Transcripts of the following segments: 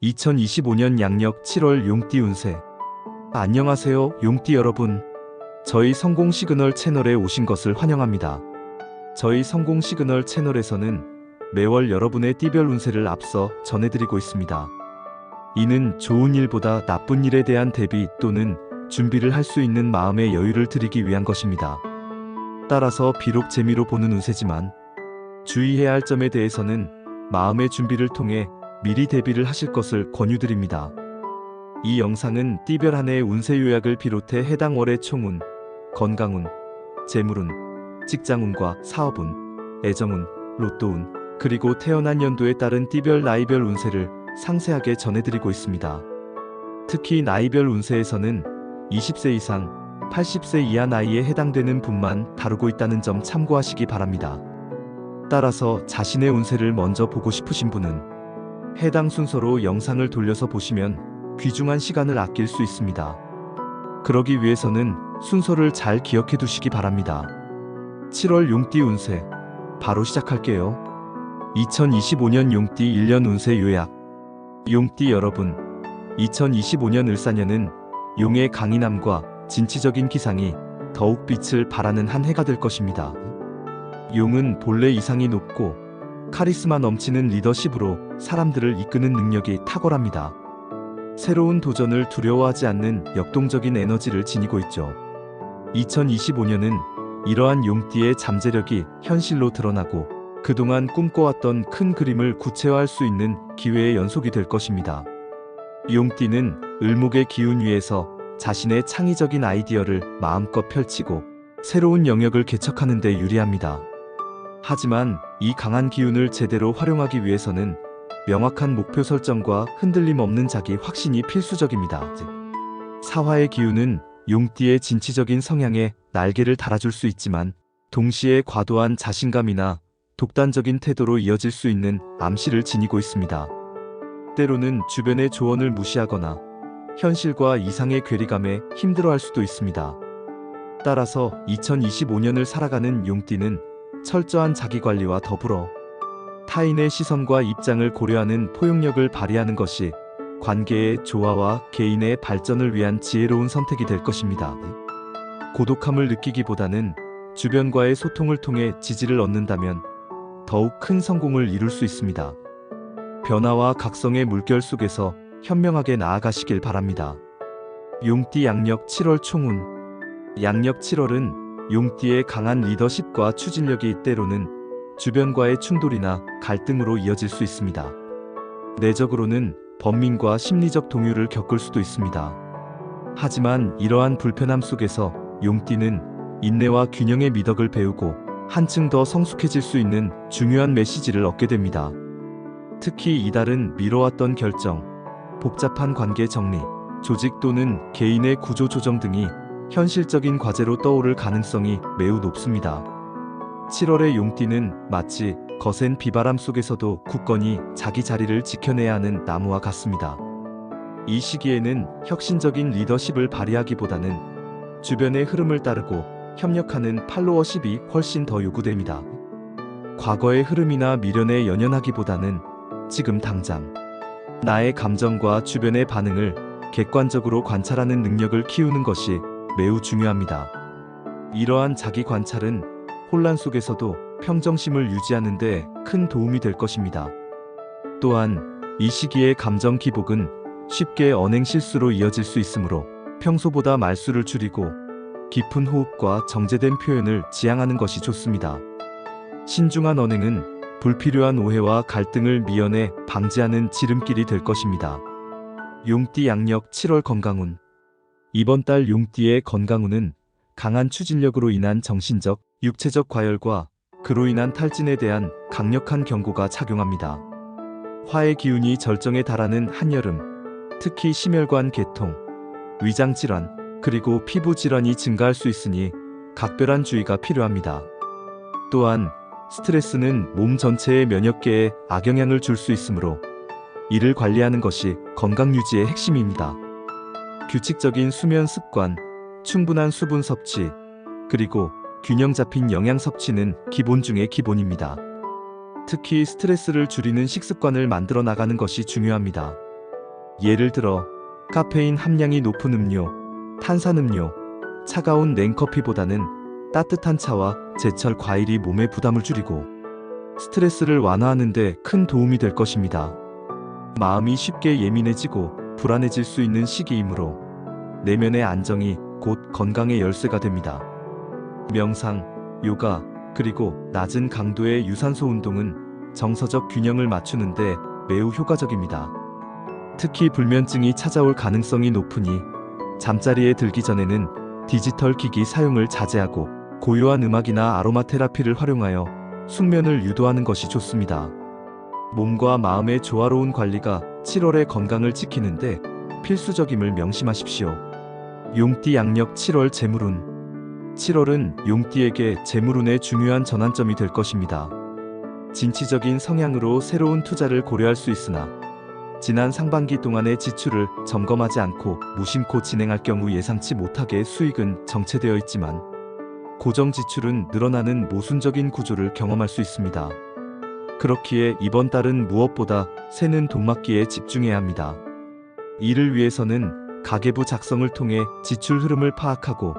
2025년 양력 7월 용띠 운세. 안녕하세요, 용띠 여러분. 저희 성공 시그널 채널에 오신 것을 환영합니다. 저희 성공 시그널 채널에서는 매월 여러분의 띠별 운세를 앞서 전해드리고 있습니다. 이는 좋은 일보다 나쁜 일에 대한 대비 또는 준비를 할 수 있는 마음의 여유를 드리기 위한 것입니다. 따라서 비록 재미로 보는 운세지만 주의해야 할 점에 대해서는 마음의 준비를 통해 미리 대비를 하실 것을 권유드립니다. 이 영상은 띠별 한 해의 운세 요약을 비롯해 해당 월의 총운, 건강운, 재물운, 직장운과 사업운, 애정운, 로또운, 그리고 태어난 연도에 따른 띠별 나이별 운세를 상세하게 전해드리고 있습니다. 특히 나이별 운세에서는 20세 이상, 80세 이하 나이에 해당되는 분만 다루고 있다는 점 참고하시기 바랍니다. 따라서 자신의 운세를 먼저 보고 싶으신 분은 해당 순서로 영상을 돌려서 보시면 귀중한 시간을 아낄 수 있습니다. 그러기 위해서는 순서를 잘 기억해 두시기 바랍니다. 7월 용띠 운세 바로 시작할게요. 2025년 용띠 1년 운세 요약. 용띠 여러분, 2025년 을사년은 용의 강인함과 진취적인 기상이 더욱 빛을 발하는 한 해가 될 것입니다. 용은 본래 이상이 높고 카리스마 넘치는 리더십으로 사람들을 이끄는 능력이 탁월합니다. 새로운 도전을 두려워하지 않는 역동적인 에너지를 지니고 있죠. 2025년은 이러한 용띠의 잠재력이 현실로 드러나고 그동안 꿈꿔왔던 큰 그림을 구체화할 수 있는 기회의 연속이 될 것입니다. 용띠는 을목의 기운 위에서 자신의 창의적인 아이디어를 마음껏 펼치고 새로운 영역을 개척하는 데 유리합니다. 하지만 이 강한 기운을 제대로 활용하기 위해서는 명확한 목표 설정과 흔들림 없는 자기 확신이 필수적입니다. 사화의 기운은 용띠의 진취적인 성향에 날개를 달아줄 수 있지만 동시에 과도한 자신감이나 독단적인 태도로 이어질 수 있는 암시를 지니고 있습니다. 때로는 주변의 조언을 무시하거나 현실과 이상의 괴리감에 힘들어할 수도 있습니다. 따라서 2025년을 살아가는 용띠는 철저한 자기관리와 더불어 타인의 시선과 입장을 고려하는 포용력을 발휘하는 것이 관계의 조화와 개인의 발전을 위한 지혜로운 선택이 될 것입니다. 고독함을 느끼기보다는 주변과의 소통을 통해 지지를 얻는다면 더욱 큰 성공을 이룰 수 있습니다. 변화와 각성의 물결 속에서 현명하게 나아가시길 바랍니다. 용띠 양력 7월 총운. 양력 7월은 용띠의 강한 리더십과 추진력이 때로는 주변과의 충돌이나 갈등으로 이어질 수 있습니다. 내적으로는 번민과 심리적 동요를 겪을 수도 있습니다. 하지만 이러한 불편함 속에서 용띠는 인내와 균형의 미덕을 배우고 한층 더 성숙해질 수 있는 중요한 메시지를 얻게 됩니다. 특히 이달은 미뤄왔던 결정, 복잡한 관계 정리, 조직 또는 개인의 구조 조정 등이 현실적인 과제로 떠오를 가능성이 매우 높습니다. 7월의 용띠는 마치 거센 비바람 속에서도 굳건히 자기 자리를 지켜내야 하는 나무와 같습니다. 이 시기에는 혁신적인 리더십을 발휘하기보다는 주변의 흐름을 따르고 협력하는 팔로워십이 훨씬 더 요구됩니다. 과거의 흐름이나 미련에 연연하기보다는 지금 당장 나의 감정과 주변의 반응을 객관적으로 관찰하는 능력을 키우는 것이 매우 중요합니다. 이러한 자기 관찰은 혼란 속에서도 평정심을 유지하는 데 큰 도움이 될 것입니다. 또한 이 시기의 감정 기복은 쉽게 언행 실수로 이어질 수 있으므로 평소보다 말수를 줄이고 깊은 호흡과 정제된 표현을 지향하는 것이 좋습니다. 신중한 언행은 불필요한 오해와 갈등을 미연에 방지하는 지름길이 될 것입니다. 용띠 양력 7월 건강운. 이번 달 용띠의 건강운은 강한 추진력으로 인한 정신적, 육체적 과열과 그로 인한 탈진에 대한 강력한 경고가 작용합니다. 화의 기운이 절정에 달하는 한여름, 특히 심혈관 계통, 위장 질환, 그리고 피부 질환이 증가할 수 있으니 각별한 주의가 필요합니다. 또한 스트레스는 몸 전체의 면역계에 악영향을 줄 수 있으므로 이를 관리하는 것이 건강 유지의 핵심입니다. 규칙적인 수면 습관, 충분한 수분 섭취, 그리고 균형 잡힌 영양 섭취는 기본 중의 기본입니다. 특히 스트레스를 줄이는 식습관을 만들어 나가는 것이 중요합니다. 예를 들어 카페인 함량이 높은 음료, 탄산음료, 차가운 냉커피보다는 따뜻한 차와 제철 과일이 몸의 부담을 줄이고 스트레스를 완화하는 데 큰 도움이 될 것입니다. 마음이 쉽게 예민해지고 불안해질 수 있는 시기이므로 내면의 안정이 곧 건강의 열쇠가 됩니다. 명상, 요가, 그리고 낮은 강도의 유산소 운동은 정서적 균형을 맞추는데 매우 효과적입니다. 특히 불면증이 찾아올 가능성이 높으니 잠자리에 들기 전에는 디지털 기기 사용을 자제하고 고요한 음악이나 아로마 테라피를 활용하여 숙면을 유도하는 것이 좋습니다. 몸과 마음의 조화로운 관리가 7월의 건강을 지키는데 필수적임을 명심하십시오. 용띠 양력 7월 재물운. 7월은 용띠에게 재물운의 중요한 전환점이 될 것입니다. 진취적인 성향으로 새로운 투자를 고려할 수 있으나 지난 상반기 동안의 지출을 점검하지 않고 무심코 진행할 경우 예상치 못하게 수익은 정체되어 있지만 고정 지출은 늘어나는 모순적인 구조를 경험할 수 있습니다. 그렇기에 이번 달은 무엇보다 새는 돈막기에 집중해야 합니다. 이를 위해서는 가계부 작성을 통해 지출 흐름을 파악하고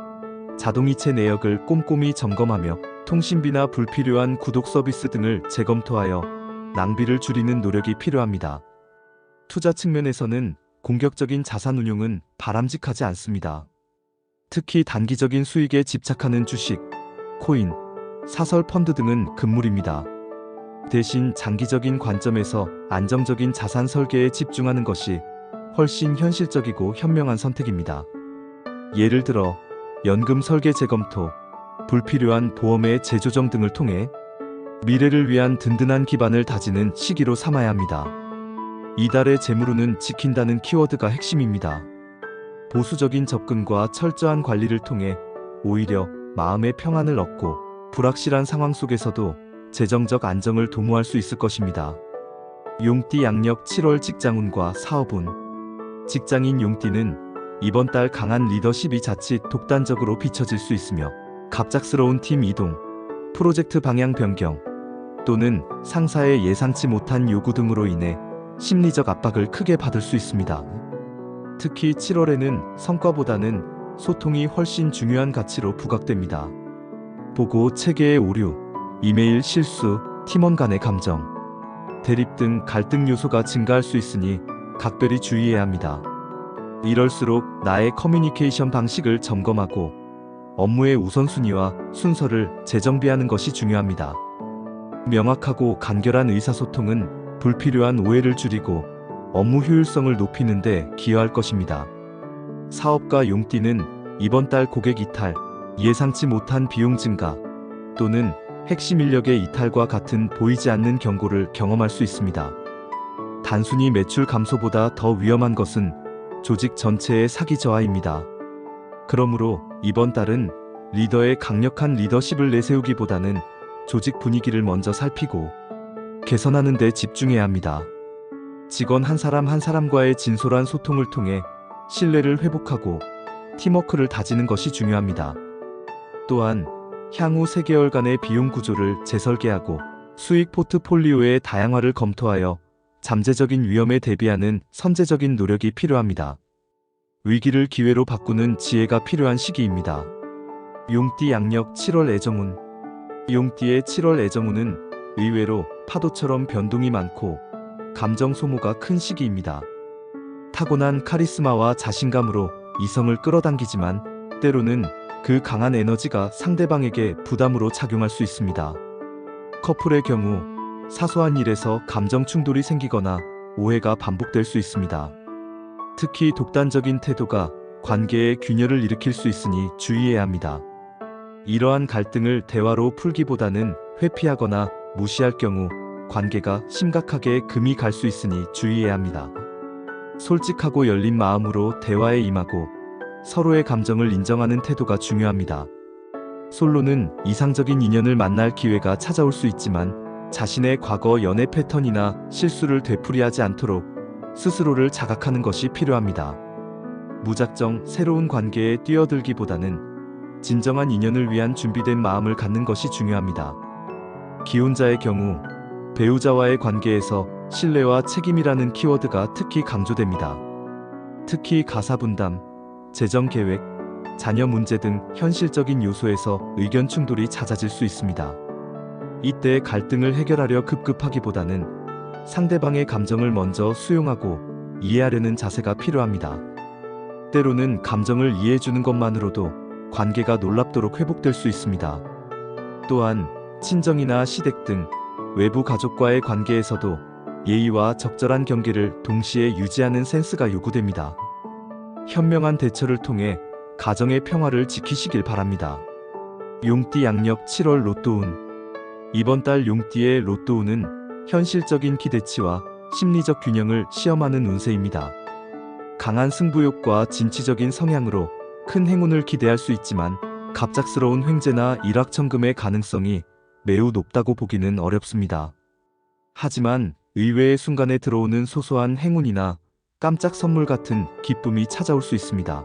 자동이체 내역을 꼼꼼히 점검하며 통신비나 불필요한 구독 서비스 등을 재검토하여 낭비를 줄이는 노력이 필요합니다. 투자 측면에서는 공격적인 자산 운용은 바람직하지 않습니다. 특히 단기적인 수익에 집착하는 주식, 코인, 사설 펀드 등은 금물입니다. 대신 장기적인 관점에서 안정적인 자산 설계에 집중하는 것이 훨씬 현실적이고 현명한 선택입니다. 예를 들어 연금 설계 재검토, 불필요한 보험의 재조정 등을 통해 미래를 위한 든든한 기반을 다지는 시기로 삼아야 합니다. 이달의 재물운은 지킨다는 키워드가 핵심입니다. 보수적인 접근과 철저한 관리를 통해 오히려 마음의 평안을 얻고 불확실한 상황 속에서도 재정적 안정을 도모할 수 있을 것입니다. 용띠 양력 7월 직장운과 사업운. 직장인 용띠는 이번 달 강한 리더십이 자칫 독단적으로 비춰질 수 있으며 갑작스러운 팀 이동, 프로젝트 방향 변경 또는 상사의 예상치 못한 요구 등으로 인해 심리적 압박을 크게 받을 수 있습니다. 특히 7월에는 성과보다는 소통이 훨씬 중요한 가치로 부각됩니다. 보고 체계의 오류, 이메일 실수, 팀원 간의 감정, 대립 등 갈등 요소가 증가할 수 있으니 각별히 주의해야 합니다. 이럴수록 나의 커뮤니케이션 방식을 점검하고 업무의 우선순위와 순서를 재정비하는 것이 중요합니다. 명확하고 간결한 의사소통은 불필요한 오해를 줄이고 업무 효율성을 높이는 데 기여할 것입니다. 사업가 용띠는 이번 달 고객 이탈, 예상치 못한 비용 증가 또는 핵심 인력의 이탈과 같은 보이지 않는 경고를 경험할 수 있습니다. 단순히 매출 감소보다 더 위험한 것은 조직 전체의 사기 저하입니다. 그러므로 이번 달은 리더의 강력한 리더십을 내세우기보다는 조직 분위기를 먼저 살피고 개선하는 데 집중해야 합니다. 직원 한 사람 한 사람과의 진솔한 소통을 통해 신뢰를 회복하고 팀워크를 다지는 것이 중요합니다. 또한 향후 3개월간의 비용 구조를 재설계하고 수익 포트폴리오의 다양화를 검토하여 잠재적인 위험에 대비하는 선제적인 노력이 필요합니다. 위기를 기회로 바꾸는 지혜가 필요한 시기입니다. 용띠 양력 7월 애정운. 용띠의 7월 애정운은 의외로 파도처럼 변동이 많고 감정 소모가 큰 시기입니다. 타고난 카리스마와 자신감으로 이성을 끌어당기지만 때로는 그 강한 에너지가 상대방에게 부담으로 작용할 수 있습니다. 커플의 경우 사소한 일에서 감정 충돌이 생기거나 오해가 반복될 수 있습니다. 특히 독단적인 태도가 관계에 균열을 일으킬 수 있으니 주의해야 합니다. 이러한 갈등을 대화로 풀기보다는 회피하거나 무시할 경우 관계가 심각하게 금이 갈 수 있으니 주의해야 합니다. 솔직하고 열린 마음으로 대화에 임하고 서로의 감정을 인정하는 태도가 중요합니다. 솔로는 이상적인 인연을 만날 기회가 찾아올 수 있지만 자신의 과거 연애 패턴이나 실수를 되풀이하지 않도록 스스로를 자각하는 것이 필요합니다. 무작정 새로운 관계에 뛰어들기보다는 진정한 인연을 위한 준비된 마음을 갖는 것이 중요합니다. 기혼자의 경우 배우자와의 관계에서 신뢰와 책임이라는 키워드가 특히 강조됩니다. 특히 가사 분담, 재정 계획, 자녀 문제 등 현실적인 요소에서 의견 충돌이 잦아질 수 있습니다. 이때 갈등을 해결하려 급급하기보다는 상대방의 감정을 먼저 수용하고 이해하려는 자세가 필요합니다. 때로는 감정을 이해해주는 것만으로도 관계가 놀랍도록 회복될 수 있습니다. 또한 친정이나 시댁 등 외부 가족과의 관계에서도 예의와 적절한 경계를 동시에 유지하는 센스가 요구됩니다. 현명한 대처를 통해 가정의 평화를 지키시길 바랍니다. 용띠 양력 7월 로또운. 이번 달 용띠의 로또운은 현실적인 기대치와 심리적 균형을 시험하는 운세입니다. 강한 승부욕과 진취적인 성향으로 큰 행운을 기대할 수 있지만 갑작스러운 횡재나 일확천금의 가능성이 매우 높다고 보기는 어렵습니다. 하지만 의외의 순간에 들어오는 소소한 행운이나 깜짝 선물 같은 기쁨이 찾아올 수 있습니다.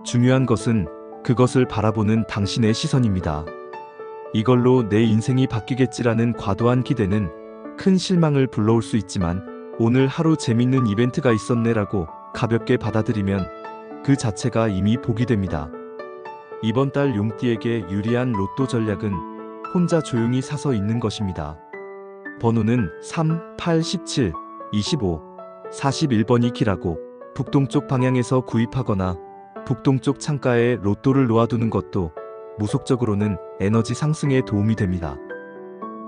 중요한 것은 그것을 바라보는 당신의 시선입니다. 이걸로 내 인생이 바뀌겠지라는 과도한 기대는 큰 실망을 불러올 수 있지만 오늘 하루 재밌는 이벤트가 있었네라고 가볍게 받아들이면 그 자체가 이미 복이 됩니다. 이번 달 용띠에게 유리한 로또 전략은 혼자 조용히 사서 있는 것입니다. 번호는 3, 8, 17, 25, 41번이 길하고 북동쪽 방향에서 구입하거나 북동쪽 창가에 로또를 놓아두는 것도 무속적으로는 에너지 상승에 도움이 됩니다.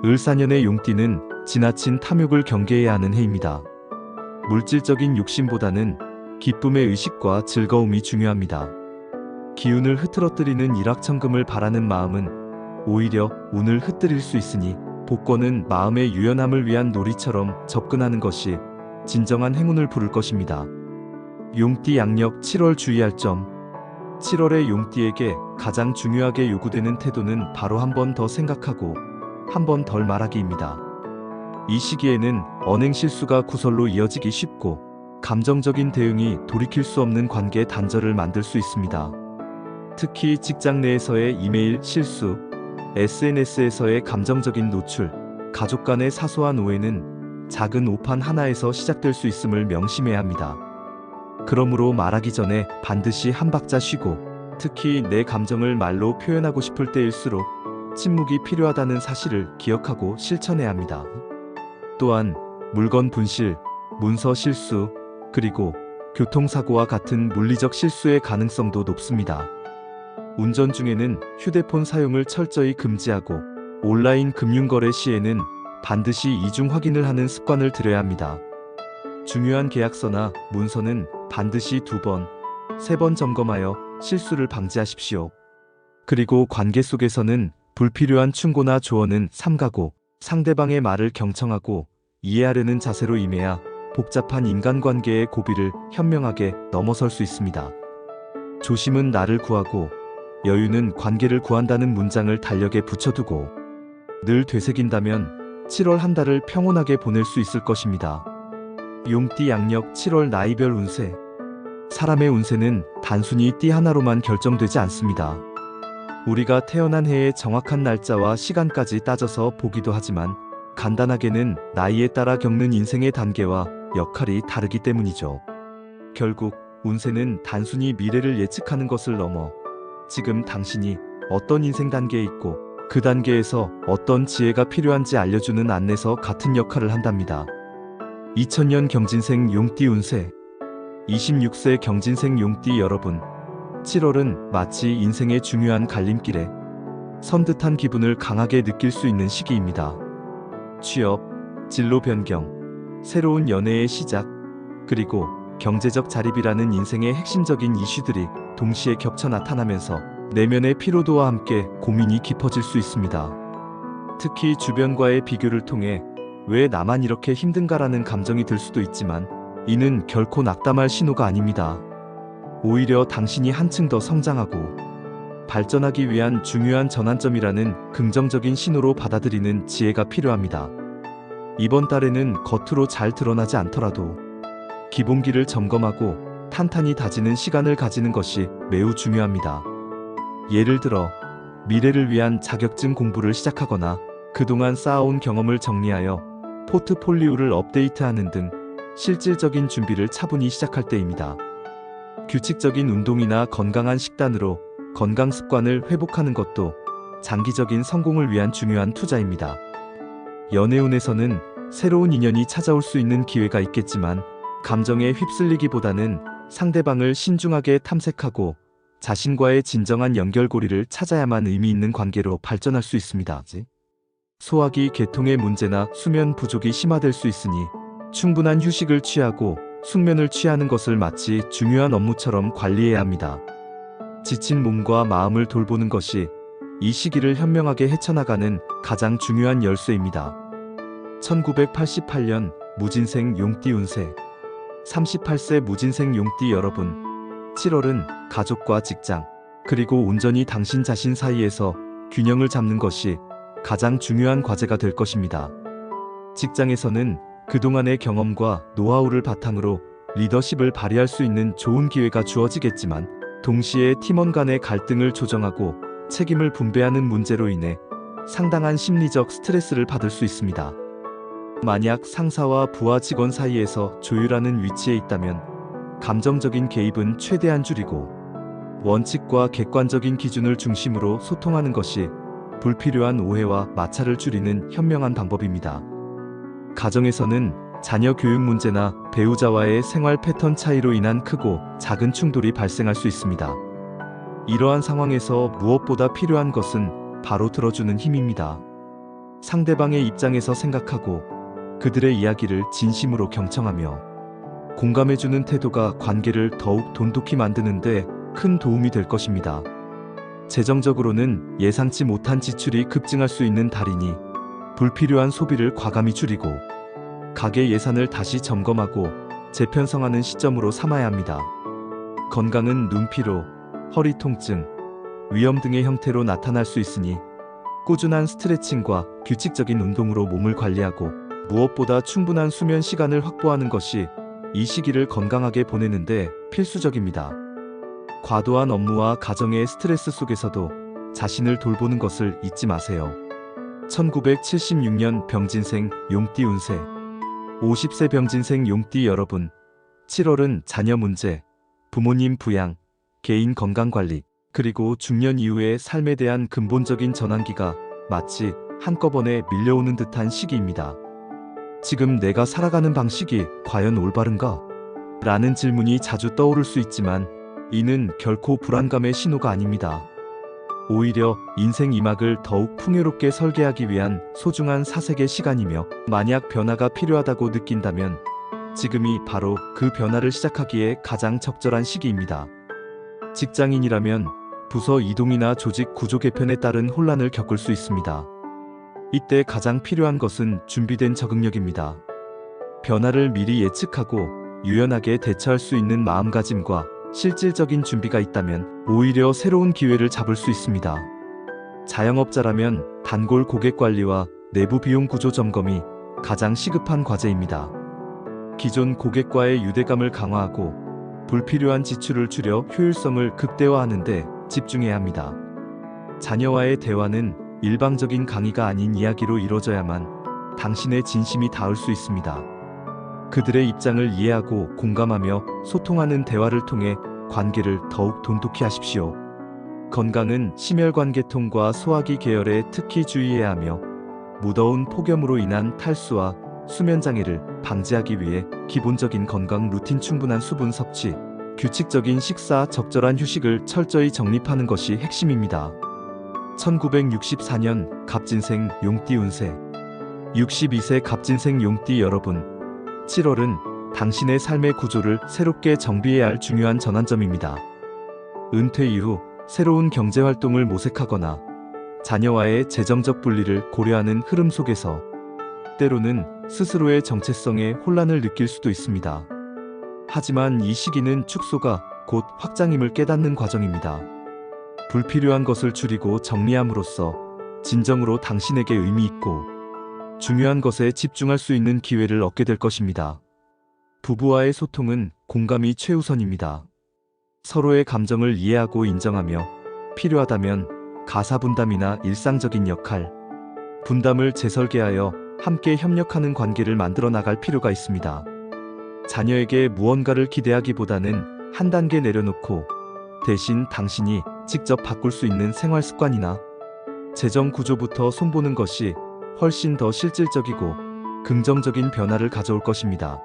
을사년의 용띠는 지나친 탐욕을 경계해야 하는 해입니다. 물질적인 욕심보다는 기쁨의 의식과 즐거움이 중요합니다. 기운을 흐트러뜨리는 일확천금을 바라는 마음은 오히려 운을 흐트릴 수 있으니 복권은 마음의 유연함을 위한 놀이처럼 접근하는 것이 진정한 행운을 부를 것입니다. 용띠 양력 7월 주의할 점. 7월의 용띠에게 가장 중요하게 요구되는 태도는 바로 한 번 더 생각하고 한 번 덜 말하기입니다. 이 시기에는 언행 실수가 구설로 이어지기 쉽고 감정적인 대응이 돌이킬 수 없는 관계 단절을 만들 수 있습니다. 특히 직장 내에서의 이메일 실수, SNS에서의 감정적인 노출, 가족 간의 사소한 오해는 작은 오판 하나에서 시작될 수 있음을 명심해야 합니다. 그러므로 말하기 전에 반드시 한 박자 쉬고 특히 내 감정을 말로 표현하고 싶을 때일수록 침묵이 필요하다는 사실을 기억하고 실천해야 합니다. 또한 물건 분실, 문서 실수, 그리고 교통사고와 같은 물리적 실수의 가능성도 높습니다. 운전 중에는 휴대폰 사용을 철저히 금지하고 온라인 금융거래 시에는 반드시 이중 확인을 하는 습관을 들여야 합니다. 중요한 계약서나 문서는 반드시 2번, 3번 점검하여 실수를 방지하십시오. 그리고 관계 속에서는 불필요한 충고나 조언은 삼가고 상대방의 말을 경청하고 이해하려는 자세로 임해야 복잡한 인간관계의 고비를 현명하게 넘어설 수 있습니다. 조심은 나를 구하고 여유는 관계를 구한다는 문장을 달력에 붙여두고 늘 되새긴다면 7월 한 달을 평온하게 보낼 수 있을 것입니다. 용띠 양력 7월 나이별 운세. 사람의 운세는 단순히 띠 하나로만 결정되지 않습니다. 우리가 태어난 해의 정확한 날짜와 시간까지 따져서 보기도 하지만 간단하게는 나이에 따라 겪는 인생의 단계와 역할이 다르기 때문이죠. 결국 운세는 단순히 미래를 예측하는 것을 넘어 지금 당신이 어떤 인생 단계에 있고 그 단계에서 어떤 지혜가 필요한지 알려주는 안내서 같은 역할을 한답니다. 2000년 경진생 용띠 운세. 26세 경진생 용띠 여러분, 7월은 마치 인생의 중요한 갈림길에 선 듯한 기분을 강하게 느낄 수 있는 시기입니다. 취업, 진로 변경, 새로운 연애의 시작, 그리고 경제적 자립이라는 인생의 핵심적인 이슈들이 동시에 겹쳐 나타나면서 내면의 피로도와 함께 고민이 깊어질 수 있습니다. 특히 주변과의 비교를 통해 왜 나만 이렇게 힘든가라는 감정이 들 수도 있지만 이는 결코 낙담할 신호가 아닙니다. 오히려 당신이 한층 더 성장하고 발전하기 위한 중요한 전환점이라는 긍정적인 신호로 받아들이는 지혜가 필요합니다. 이번 달에는 겉으로 잘 드러나지 않더라도 기본기를 점검하고 탄탄히 다지는 시간을 가지는 것이 매우 중요합니다. 예를 들어 미래를 위한 자격증 공부를 시작하거나 그동안 쌓아온 경험을 정리하여 포트폴리오를 업데이트하는 등 실질적인 준비를 차분히 시작할 때입니다. 규칙적인 운동이나 건강한 식단으로 건강 습관을 회복하는 것도 장기적인 성공을 위한 중요한 투자입니다. 연애운에서는 새로운 인연이 찾아올 수 있는 기회가 있겠지만 감정에 휩쓸리기보다는 상대방을 신중하게 탐색하고 자신과의 진정한 연결고리를 찾아야만 의미 있는 관계로 발전할 수 있습니다. 소화기 계통의 문제나 수면 부족이 심화될 수 있으니 충분한 휴식을 취하고 숙면을 취하는 것을 마치 중요한 업무처럼 관리해야 합니다. 지친 몸과 마음을 돌보는 것이 이 시기를 현명하게 헤쳐나가는 가장 중요한 열쇠입니다. 1988년 무진생 용띠 운세 38세 무진생 용띠 여러분, 7월은 가족과 직장, 그리고 온전히 당신 자신 사이에서 균형을 잡는 것이 가장 중요한 과제가 될 것입니다. 직장에서는 그동안의 경험과 노하우를 바탕으로 리더십을 발휘할 수 있는 좋은 기회가 주어지겠지만 동시에 팀원 간의 갈등을 조정하고 책임을 분배하는 문제로 인해 상당한 심리적 스트레스를 받을 수 있습니다. 만약 상사와 부하 직원 사이에서 조율하는 위치에 있다면 감정적인 개입은 최대한 줄이고 원칙과 객관적인 기준을 중심으로 소통하는 것이 불필요한 오해와 마찰을 줄이는 현명한 방법입니다. 가정에서는 자녀 교육 문제나 배우자와의 생활 패턴 차이로 인한 크고 작은 충돌이 발생할 수 있습니다. 이러한 상황에서 무엇보다 필요한 것은 바로 들어주는 힘입니다. 상대방의 입장에서 생각하고 그들의 이야기를 진심으로 경청하며 공감해주는 태도가 관계를 더욱 돈독히 만드는데 큰 도움이 될 것입니다. 재정적으로는 예상치 못한 지출이 급증할 수 있는 달이니 불필요한 소비를 과감히 줄이고 가계 예산을 다시 점검하고 재편성하는 시점으로 삼아야 합니다. 건강은 눈피로, 허리 통증, 위염 등의 형태로 나타날 수 있으니 꾸준한 스트레칭과 규칙적인 운동으로 몸을 관리하고 무엇보다 충분한 수면 시간을 확보하는 것이 이 시기를 건강하게 보내는데 필수적입니다. 과도한 업무와 가정의 스트레스 속에서도 자신을 돌보는 것을 잊지 마세요. 1976년 병진생 용띠 운세 50세 병진생 용띠 여러분, 7월은 자녀 문제, 부모님 부양, 개인 건강관리, 그리고 중년 이후의 삶에 대한 근본적인 전환기가 마치 한꺼번에 밀려오는 듯한 시기입니다. 지금 내가 살아가는 방식이 과연 올바른가? 라는 질문이 자주 떠오를 수 있지만 이는 결코 불안감의 신호가 아닙니다. 오히려 인생 2막을 더욱 풍요롭게 설계하기 위한 소중한 사색의 시간이며 만약 변화가 필요하다고 느낀다면 지금이 바로 그 변화를 시작하기에 가장 적절한 시기입니다. 직장인이라면 부서 이동이나 조직 구조 개편에 따른 혼란을 겪을 수 있습니다. 이때 가장 필요한 것은 준비된 적응력입니다. 변화를 미리 예측하고 유연하게 대처할 수 있는 마음가짐과 실질적인 준비가 있다면 오히려 새로운 기회를 잡을 수 있습니다. 자영업자라면 단골 고객 관리와 내부 비용 구조 점검이 가장 시급한 과제입니다. 기존 고객과의 유대감을 강화하고 불필요한 지출을 줄여 효율성을 극대화하는 데 집중해야 합니다. 자녀와의 대화는 일방적인 강의가 아닌 이야기로 이루어져야만 당신의 진심이 닿을 수 있습니다. 그들의 입장을 이해하고 공감하며 소통하는 대화를 통해 관계를 더욱 돈독히 하십시오. 건강은 심혈관계통과 소화기 계열에 특히 주의해야 하며 무더운 폭염으로 인한 탈수와 수면장애를 방지하기 위해 기본적인 건강 루틴, 충분한 수분 섭취, 규칙적인 식사, 적절한 휴식을 철저히 정립하는 것이 핵심입니다. 1964년 갑진생 용띠 운세 62세 갑진생 용띠 여러분, 7월은 당신의 삶의 구조를 새롭게 정비해야 할 중요한 전환점입니다. 은퇴 이후 새로운 경제활동을 모색하거나 자녀와의 재정적 분리를 고려하는 흐름 속에서 때로는 스스로의 정체성에 혼란을 느낄 수도 있습니다. 하지만 이 시기는 축소가 곧 확장임을 깨닫는 과정입니다. 불필요한 것을 줄이고 정리함으로써 진정으로 당신에게 의미 있고 중요한 것에 집중할 수 있는 기회를 얻게 될 것입니다. 부부와의 소통은 공감이 최우선입니다. 서로의 감정을 이해하고 인정하며 필요하다면 가사 분담이나 일상적인 역할 분담을 재설계하여 함께 협력하는 관계를 만들어 나갈 필요가 있습니다. 자녀에게 무언가를 기대하기보다는 한 단계 내려놓고 대신 당신이 직접 바꿀 수 있는 생활 습관이나 재정 구조부터 손보는 것이 훨씬 더 실질적이고 긍정적인 변화를 가져올 것입니다.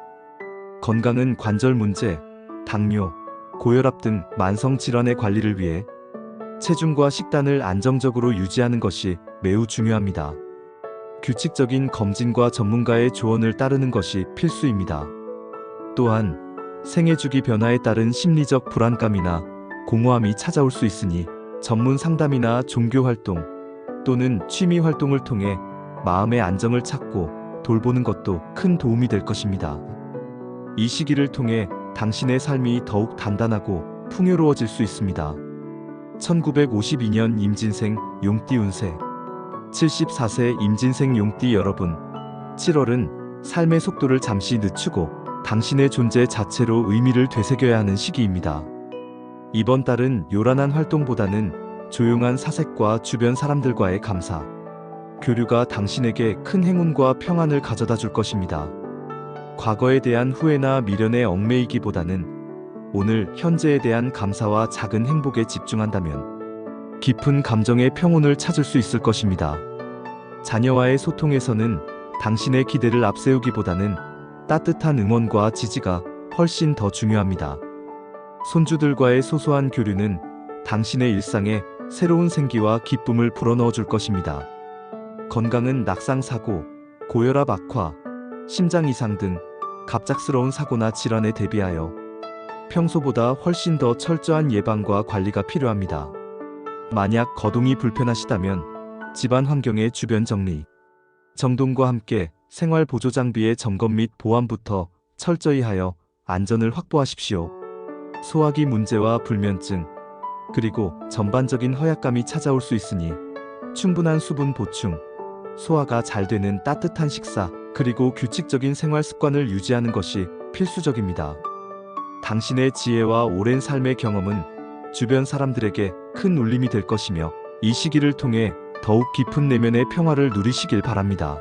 건강은 관절 문제, 당뇨, 고혈압 등 만성 질환의 관리를 위해 체중과 식단을 안정적으로 유지하는 것이 매우 중요합니다. 규칙적인 검진과 전문가의 조언을 따르는 것이 필수입니다. 또한 생애 주기 변화에 따른 심리적 불안감이나 공허함이 찾아올 수 있으니 전문 상담이나 종교 활동 또는 취미 활동을 통해 마음의 안정을 찾고 돌보는 것도 큰 도움이 될 것입니다. 이 시기를 통해 당신의 삶이 더욱 단단하고 풍요로워질 수 있습니다. 1952년 임진생 용띠 운세 74세 임진생 용띠 여러분, 7월은 삶의 속도를 잠시 늦추고 당신의 존재 자체로 의미를 되새겨야 하는 시기입니다. 이번 달은 요란한 활동보다는 조용한 사색과 주변 사람들과의 감사, 교류가 당신에게 큰 행운과 평안을 가져다 줄 것입니다. 과거에 대한 후회나 미련에 얽매이기보다는 오늘 현재에 대한 감사와 작은 행복에 집중한다면 깊은 감정의 평온을 찾을 수 있을 것입니다. 자녀와의 소통에서는 당신의 기대를 앞세우기보다는 따뜻한 응원과 지지가 훨씬 더 중요합니다. 손주들과의 소소한 교류는 당신의 일상에 새로운 생기와 기쁨을 불어넣어 줄 것입니다. 건강은 낙상사고, 고혈압 악화, 심장 이상 등 갑작스러운 사고나 질환에 대비하여 평소보다 훨씬 더 철저한 예방과 관리가 필요합니다. 만약 거동이 불편하시다면 집안 환경의 주변 정리, 정돈과 함께 생활 보조 장비의 점검 및 보완부터 철저히 하여 안전을 확보하십시오. 소화기 문제와 불면증, 그리고 전반적인 허약감이 찾아올 수 있으니 충분한 수분 보충, 소화가 잘 되는 따뜻한 식사, 그리고 규칙적인 생활 습관을 유지하는 것이 필수적입니다. 당신의 지혜와 오랜 삶의 경험은 주변 사람들에게 큰 울림이 될 것이며 이 시기를 통해 더욱 깊은 내면의 평화를 누리시길 바랍니다.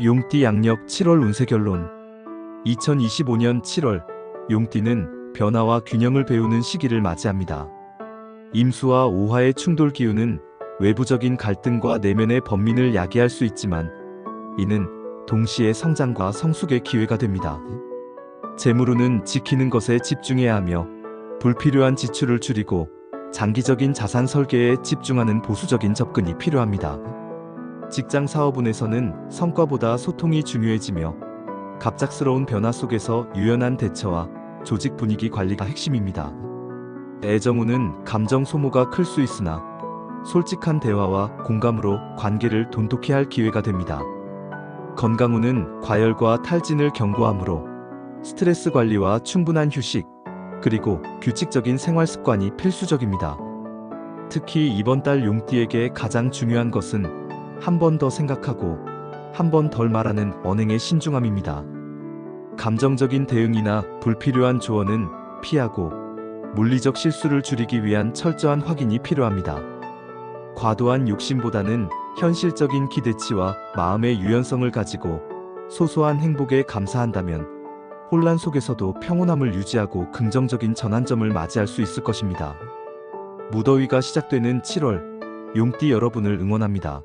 용띠 양력 7월 운세 결론 2025년 7월, 용띠는 변화와 균형을 배우는 시기를 맞이합니다. 임수와 오화의 충돌 기운은 외부적인 갈등과 내면의 번민을 야기할 수 있지만 이는 동시에 성장과 성숙의 기회가 됩니다. 재물운은 지키는 것에 집중해야 하며 불필요한 지출을 줄이고 장기적인 자산 설계에 집중하는 보수적인 접근이 필요합니다. 직장 사업운에서는 성과보다 소통이 중요해지며 갑작스러운 변화 속에서 유연한 대처와 조직 분위기 관리가 핵심입니다. 애정운은 감정 소모가 클 수 있으나 솔직한 대화와 공감으로 관계를 돈독히 할 기회가 됩니다. 건강운은 과열과 탈진을 경고하므로 스트레스 관리와 충분한 휴식, 그리고 규칙적인 생활 습관이 필수적입니다. 특히 이번 달 용띠에게 가장 중요한 것은 한 번 더 생각하고 한 번 덜 말하는 언행의 신중함입니다. 감정적인 대응이나 불필요한 조언은 피하고 물리적 실수를 줄이기 위한 철저한 확인이 필요합니다. 과도한 욕심보다는 현실적인 기대치와 마음의 유연성을 가지고 소소한 행복에 감사한다면 혼란 속에서도 평온함을 유지하고 긍정적인 전환점을 맞이할 수 있을 것입니다. 무더위가 시작되는 7월, 용띠 여러분을 응원합니다.